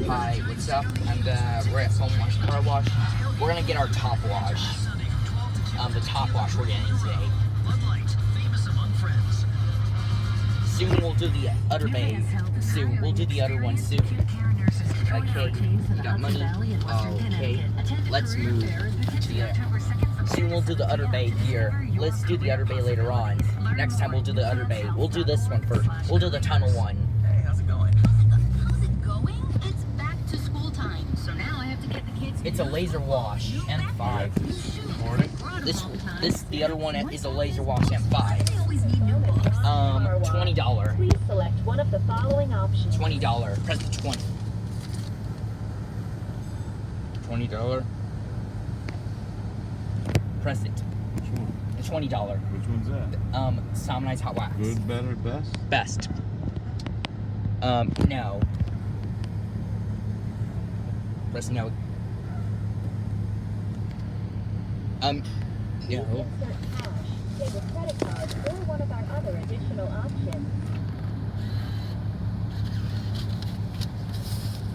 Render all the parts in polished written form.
Hi, what's up? We're at Home Wash Car Wash. We're gonna get our top wash. The top wash we're getting today. Soon we'll do the other bay. Soon we'll do the other one soon. Okay, you got money? Okay, let's move to the other. Soon we'll do the other bay here. Let's do the other bay later on. Next time we'll do the other bay. We'll do this one first. We'll do the tunnel one. Hey, how's it going? How's it going? It's back to school time, so now I have to get the kids. It's a laser wash M5. The other one is a laser wash M5. $20. Please select one of the following options. $20. Press the 20. $20. Press it. The $20. Which one's that? Simoniz Hot Wax. Good, better, best? Best. No. Press no. No. Insert cash, pay with credit card, or one of our other additional options.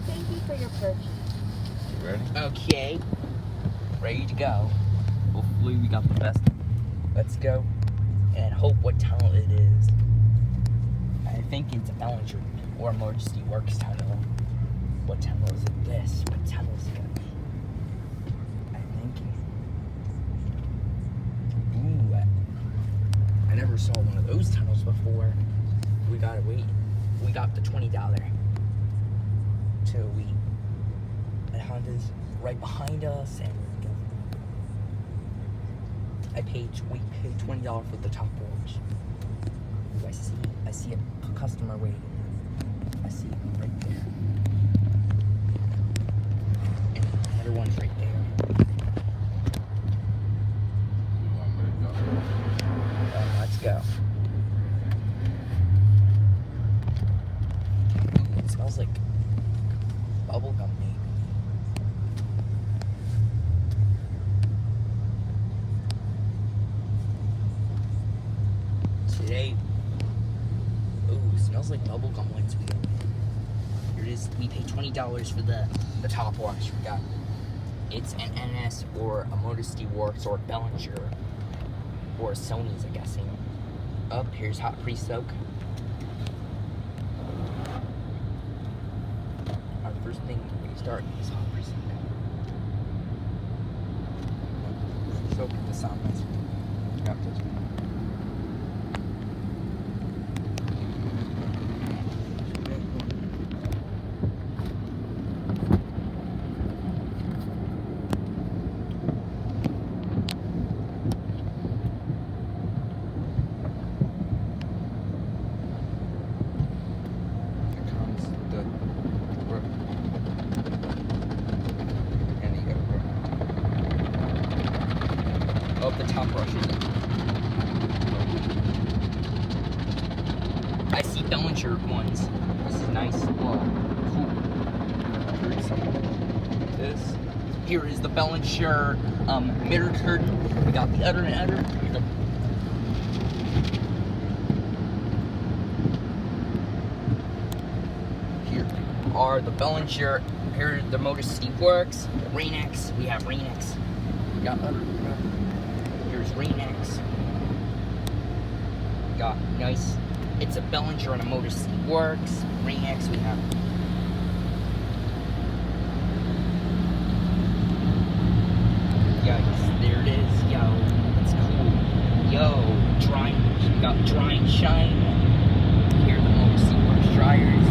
Thank you for your purchase. You ready? Okay. Ready to go. Hopefully we got the best. Let's go. And hope what tunnel it is. I think it's a Belanger or Emergency Works tunnel. What tunnel is it this? What tunnel is it gonna be? I think. Ooh. I never saw one of those tunnels before. We gotta wait. We got the $20 till we. And Honda's right behind us, and we paid $20 for the top wash. Ooh, I see a customer waiting. I see him right there. And another one's right there. Let's go. Ooh, it smells like bubblegum maybe. Today, ooh, smells like bubblegum once we open it. Here it is. We paid $20 for the top wash. We got it's an NS or a Modesty Works or a Belanger or a Sony's, I'm guessing. Up here's hot pre-soak. Our first thing we start is hot pre-soak. Soak the Simoniz. Got this one. Oh, the top brushes. I see Belanger ones. This is nice. Oh, cool. This. Here is the Belanger mirror curtain. We got the other and other. Here are the Belanger. Here are the Modesty Works. Rain-X. We have Rain-X. We got other. Here's Rain-X. Got nice. It's a Belanger and a Modesty Works. Rain-X we have. Yikes, there it is. Yo, it's cool. Yo, we got Dry and Shine. Here are the Modesty Works dryers.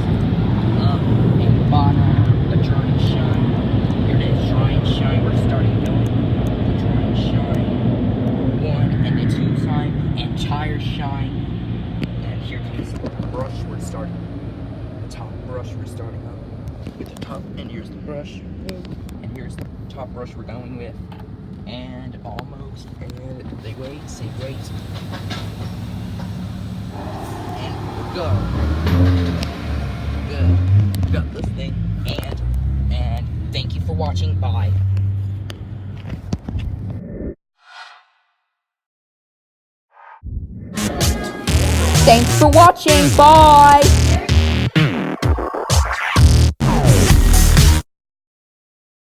In the bottom, the Dry and Shine. Here it is, Dry and Shine. We're starting going. The Dry and Shine. 1 and the 2 time, and tire shine. And here comes the brush we're starting. The top brush we're starting up with the top, and here's the brush, and here's the top brush we're going with, and almost, and they wait, say wait, and go. Good. Got this thing, and thank you for watching. Bye. Thanks for watching. Bye.